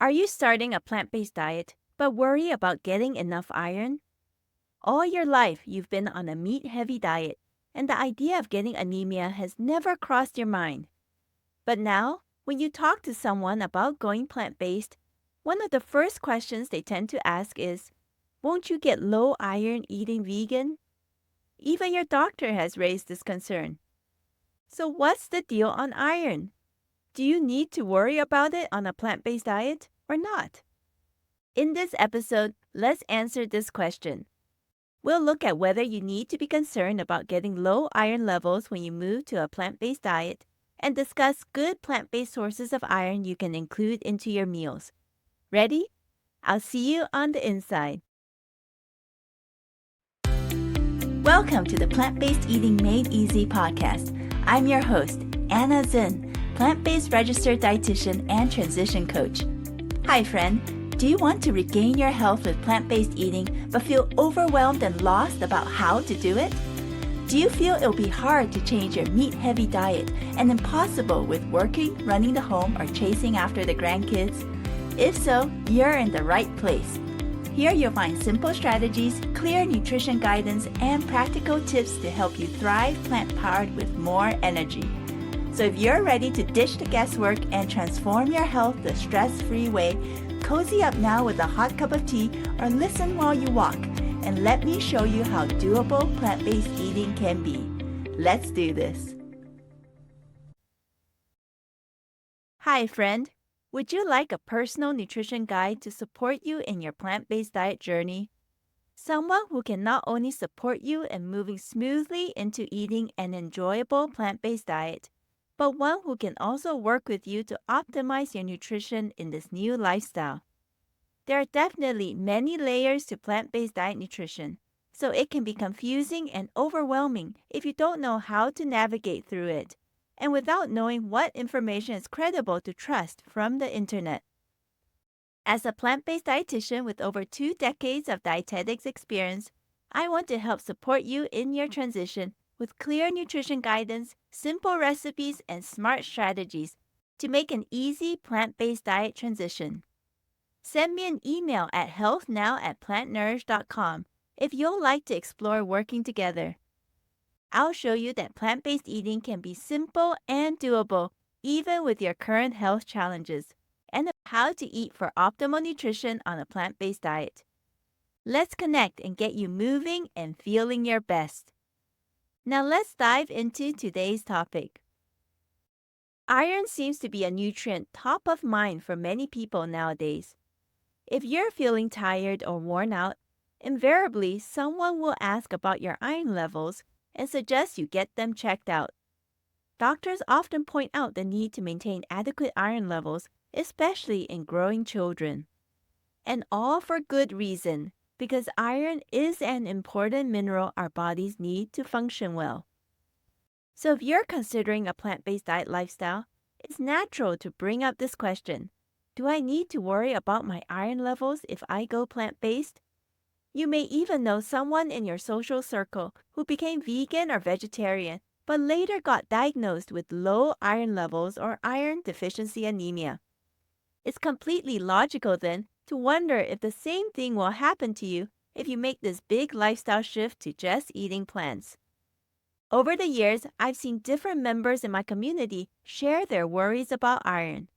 Are you starting a plant-based diet but worry about getting enough iron? All your life, you've been on a meat-heavy diet, and the idea of getting anemia has never crossed your mind. But now, when you talk to someone about going plant-based, one of the first questions they tend to ask is, "Won't you get low iron eating vegan?" Even your doctor has raised this concern. So what's the deal on iron? Do you need to worry about it on a plant-based diet or not? In this episode, let's answer this question. We'll look at whether you need to be concerned about getting low iron levels when you move to a plant-based diet and discuss good plant-based sources of iron you can include into your meals. Ready? I'll see you on the inside. Welcome to the Plant-Based Eating Made Easy podcast. I'm your host, Anna Zinn, plant-based registered dietitian and transition coach. Hi, friend. Do you want to regain your health with plant-based eating but feel overwhelmed and lost about how to do it? Do you feel it'll be hard to change your meat-heavy diet and impossible with working, running the home, or chasing after the grandkids? If so, you're in the right place. Here you'll find simple strategies, clear nutrition guidance, and practical tips to help you thrive plant-powered with more energy. So if you're ready to ditch the guesswork and transform your health the stress-free way, cozy up now with a hot cup of tea or listen while you walk, and let me show you how doable plant-based eating can be. Let's do this. Hi, friend. Would you like a personal nutrition guide to support you in your plant-based diet journey? Someone who can not only support you in moving smoothly into eating an enjoyable plant-based diet, but one who can also work with you to optimize your nutrition in this new lifestyle. There are definitely many layers to plant-based diet nutrition, so it can be confusing and overwhelming if you don't know how to navigate through it, and without knowing what information is credible to trust from the internet. As a plant-based dietitian with over 2 decades of dietetics experience, I want to help support you in your transition with clear nutrition guidance, simple recipes, and smart strategies to make an easy plant-based diet transition. Send me an email at healthnow@plantnourish.com if you'll like to explore working together. I'll show you that plant-based eating can be simple and doable even with your current health challenges, and how to eat for optimal nutrition on a plant-based diet. Let's connect and get you moving and feeling your best. Now let's dive into today's topic. Iron seems to be a nutrient top of mind for many people nowadays. If you're feeling tired or worn out, invariably someone will ask about your iron levels and suggest you get them checked out. Doctors often point out the need to maintain adequate iron levels, especially in growing children. And all for good reason, because iron is an important mineral our bodies need to function well. So if you're considering a plant-based diet lifestyle, it's natural to bring up this question. Do I need to worry about my iron levels if I go plant-based? You may even know someone in your social circle who became vegan or vegetarian, but later got diagnosed with low iron levels or iron deficiency anemia. It's completely logical then to wonder if the same thing will happen to you if you make this big lifestyle shift to just eating plants. Over the years, I've seen different members in my community share their worries about iron.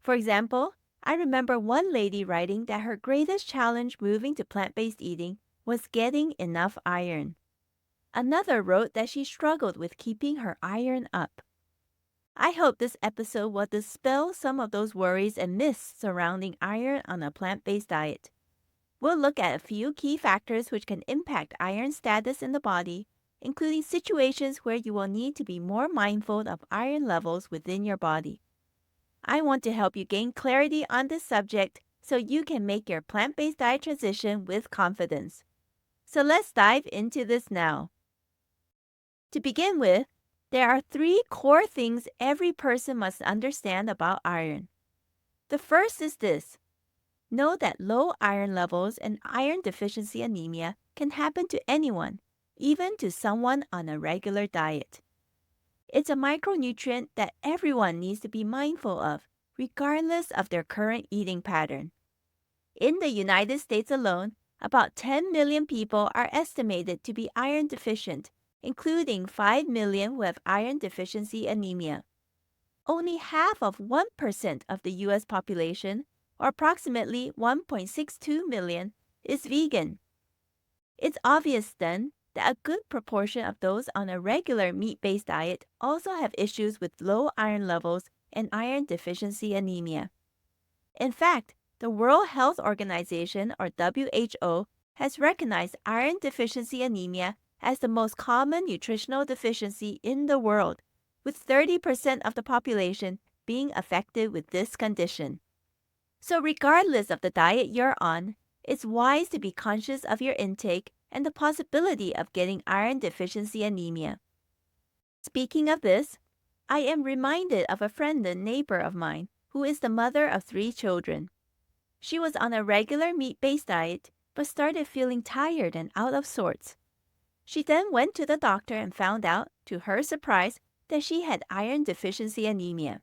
For example, I remember one lady writing that her greatest challenge moving to plant-based eating was getting enough iron. Another wrote that she struggled with keeping her iron up. I hope this episode will dispel some of those worries and myths surrounding iron on a plant-based diet. We'll look at a few key factors which can impact iron status in the body, including situations where you will need to be more mindful of iron levels within your body. I want to help you gain clarity on this subject so you can make your plant-based diet transition with confidence. So let's dive into this now. To begin with, there are 3 core things every person must understand about iron. The first is this. Know that low iron levels and iron deficiency anemia can happen to anyone, even to someone on a regular diet. It's a micronutrient that everyone needs to be mindful of, regardless of their current eating pattern. In the United States alone, about 10 million people are estimated to be iron deficient, including 5 million who have iron deficiency anemia. Only half of 1% of the U.S. population, or approximately 1.62 million, is vegan. It's obvious then that a good proportion of those on a regular meat-based diet also have issues with low iron levels and iron deficiency anemia. In fact, the World Health Organization, or WHO, has recognized iron deficiency anemia as the most common nutritional deficiency in the world, with 30% of the population being affected with this condition. So regardless of the diet you're on, it's wise to be conscious of your intake and the possibility of getting iron deficiency anemia. Speaking of this, I am reminded of a friend and neighbor of mine who is the mother of 3 children. She was on a regular meat-based diet but started feeling tired and out of sorts. She then went to the doctor and found out, to her surprise, that she had iron deficiency anemia.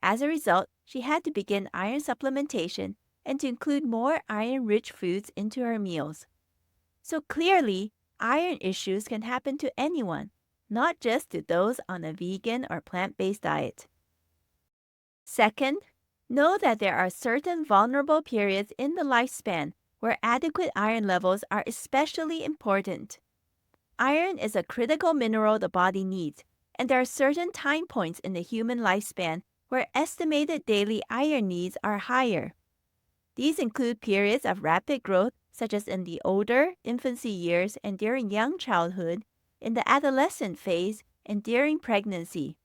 As a result, she had to begin iron supplementation and to include more iron-rich foods into her meals. So clearly, iron issues can happen to anyone, not just to those on a vegan or plant-based diet. Second, know that there are certain vulnerable periods in the lifespan where adequate iron levels are especially important. Iron is a critical mineral the body needs, and there are certain time points in the human lifespan where estimated daily iron needs are higher. These include periods of rapid growth, such as in the older infancy years and during young childhood, in the adolescent phase, and during pregnancy.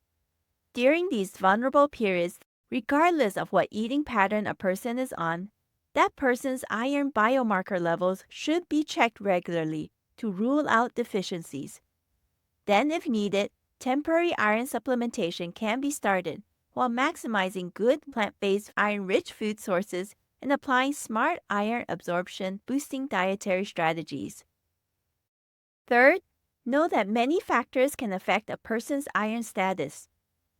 During these vulnerable periods, regardless of what eating pattern a person is on, that person's iron biomarker levels should be checked regularly to rule out deficiencies. Then, if needed, temporary iron supplementation can be started while maximizing good plant-based iron-rich food sources and applying smart iron absorption boosting dietary strategies. Third, know that many factors can affect a person's iron status.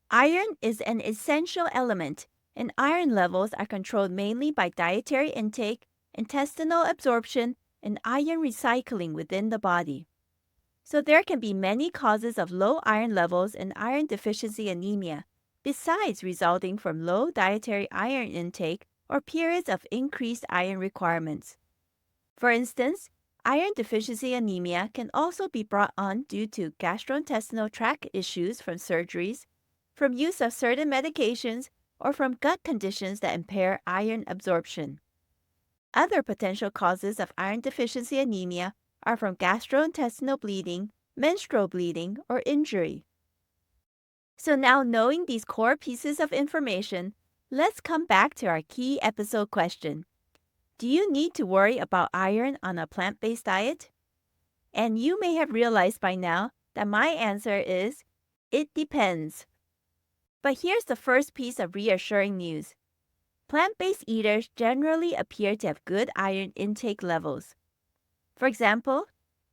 Iron is an essential element, and iron levels are controlled mainly by dietary intake, intestinal absorption, and iron recycling within the body. So there can be many causes of low iron levels and iron deficiency anemia, besides resulting from low dietary iron intake or periods of increased iron requirements. For instance, iron deficiency anemia can also be brought on due to gastrointestinal tract issues from surgeries, from use of certain medications, or from gut conditions that impair iron absorption. Other potential causes of iron deficiency anemia are from gastrointestinal bleeding, menstrual bleeding, or injury. So now knowing these core pieces of information, let's come back to our key episode question. Do you need to worry about iron on a plant-based diet? And you may have realized by now that my answer is, it depends. But here's the first piece of reassuring news. Plant-based eaters generally appear to have good iron intake levels. For example,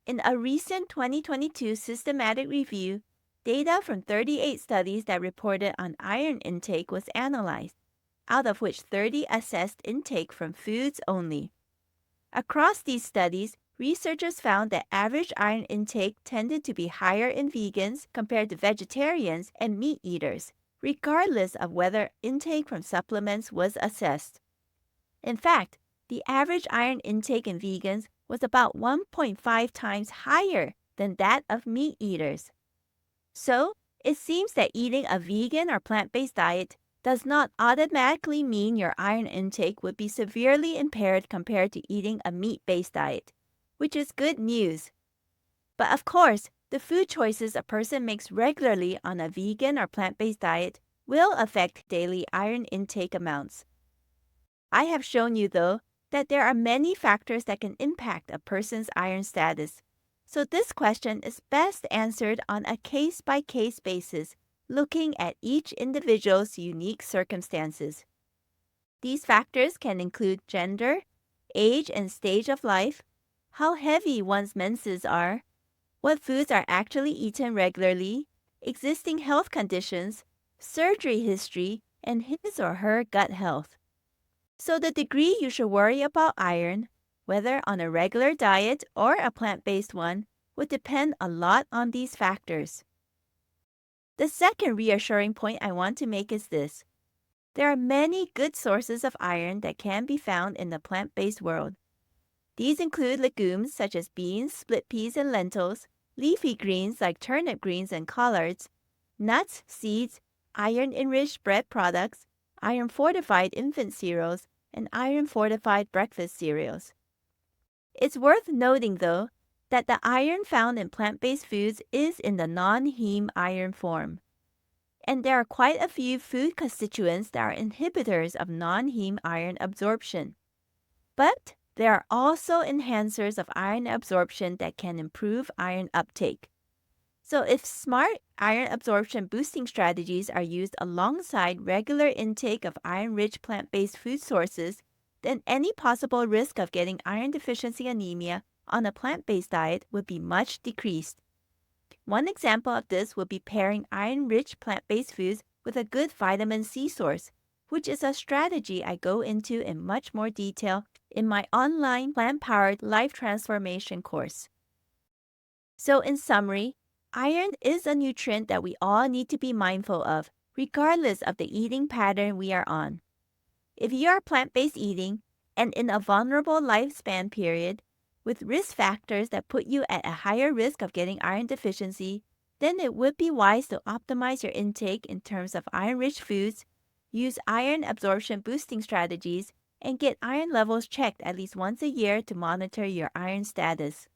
in a recent 2022 systematic review, data from 38 studies that reported on iron intake was analyzed, out of which 30 assessed intake from foods only. Across these studies, researchers found that average iron intake tended to be higher in vegans compared to vegetarians and meat eaters, regardless of whether intake from supplements was assessed. In fact, the average iron intake in vegans was about 1.5 times higher than that of meat eaters. So, it seems that eating a vegan or plant-based diet does not automatically mean your iron intake would be severely impaired compared to eating a meat-based diet, which is good news. But of course, the food choices a person makes regularly on a vegan or plant-based diet will affect daily iron intake amounts. I have shown you, though, that there are many factors that can impact a person's iron status. So this question is best answered on a case-by-case basis, looking at each individual's unique circumstances. These factors can include gender, age and stage of life, how heavy one's menses are, what foods are actually eaten regularly, existing health conditions, surgery history, and his or her gut health. So the degree you should worry about iron, whether on a regular diet or a plant-based one, would depend a lot on these factors. The second reassuring point I want to make is this. There are many good sources of iron that can be found in the plant-based world. These include legumes such as beans, split peas, and lentils, leafy greens like turnip greens and collards, nuts, seeds, iron-enriched bread products, iron-fortified infant cereals, and iron-fortified breakfast cereals. It's worth noting, though, that the iron found in plant-based foods is in the non-heme iron form. And there are quite a few food constituents that are inhibitors of non-heme iron absorption. But there are also enhancers of iron absorption that can improve iron uptake. So if smart iron absorption boosting strategies are used alongside regular intake of iron-rich plant-based food sources, then any possible risk of getting iron deficiency anemia on a plant-based diet would be much decreased. One example of this would be pairing iron-rich plant-based foods with a good vitamin C source, which is a strategy I go into in much more detail in my online plant-powered life transformation course. So in summary, iron is a nutrient that we all need to be mindful of, regardless of the eating pattern we are on. If you are plant-based eating and in a vulnerable lifespan period, with risk factors that put you at a higher risk of getting iron deficiency, then it would be wise to optimize your intake in terms of iron-rich foods, use iron absorption boosting strategies, and get iron levels checked at least once a year to monitor your iron status.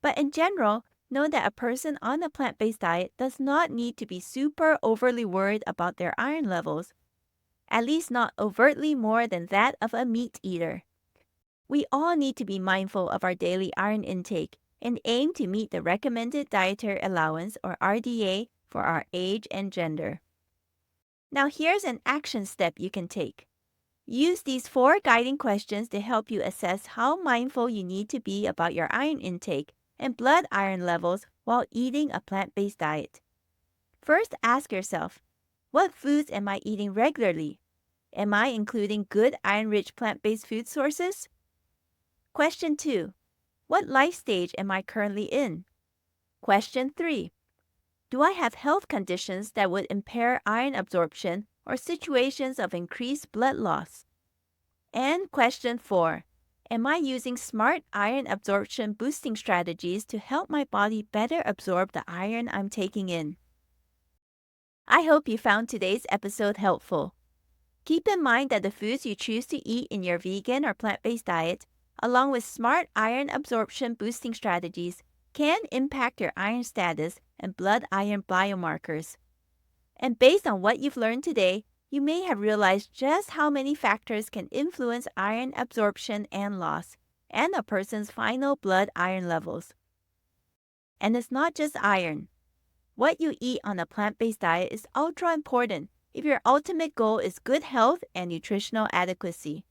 But in general, know that a person on a plant-based diet does not need to be super overly worried about their iron levels, at least not overtly more than that of a meat eater. We all need to be mindful of our daily iron intake and aim to meet the recommended dietary allowance or RDA for our age and gender. Now here's an action step you can take. Use these 4 guiding questions to help you assess how mindful you need to be about your iron intake and blood iron levels while eating a plant-based diet. First, ask yourself, what foods am I eating regularly? Am I including good iron-rich plant-based food sources? Question 2. What life stage am I currently in? Question 3. Do I have health conditions that would impair iron absorption or situations of increased blood loss? And question 4. Am I using smart iron absorption boosting strategies to help my body better absorb the iron I'm taking in? I hope you found today's episode helpful. Keep in mind that the foods you choose to eat in your vegan or plant-based diet, along with smart iron absorption boosting strategies, can impact your iron status and blood iron biomarkers. And based on what you've learned today, you may have realized just how many factors can influence iron absorption and loss, and a person's final blood iron levels. And it's not just iron. What you eat on a plant-based diet is ultra important if your ultimate goal is good health and nutritional adequacy.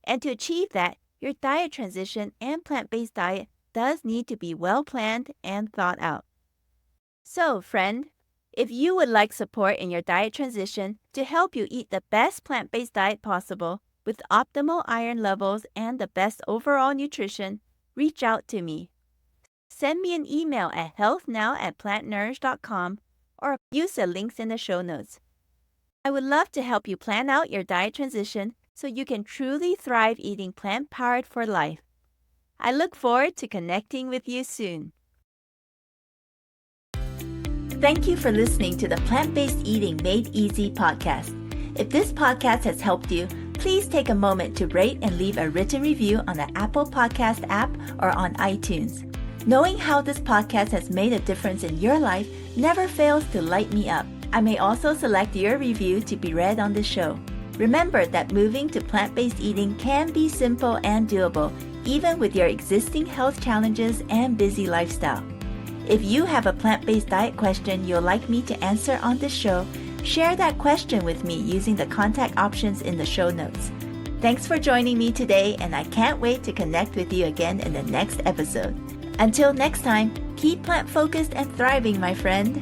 And to achieve that, your diet transition and plant-based diet does need to be well planned and thought out. So, friend, if you would like support in your diet transition to help you eat the best plant-based diet possible with optimal iron levels and the best overall nutrition, reach out to me. Send me an email at healthnow@plantnourish.com or use the links in the show notes. I would love to help you plan out your diet transition so you can truly thrive eating plant-powered for life. I look forward to connecting with you soon. Thank you for listening to the Plant-Based Eating Made Easy podcast. If this podcast has helped you, please take a moment to rate and leave a written review on the Apple Podcast app or on iTunes. Knowing how this podcast has made a difference in your life never fails to light me up. I may also select your review to be read on the show. Remember that moving to plant-based eating can be simple and doable, even with your existing health challenges and busy lifestyle. If you have a plant-based diet question you'll like me to answer on this show, share that question with me using the contact options in the show notes. Thanks for joining me today, and I can't wait to connect with you again in the next episode. Until next time, keep plant-focused and thriving, my friend.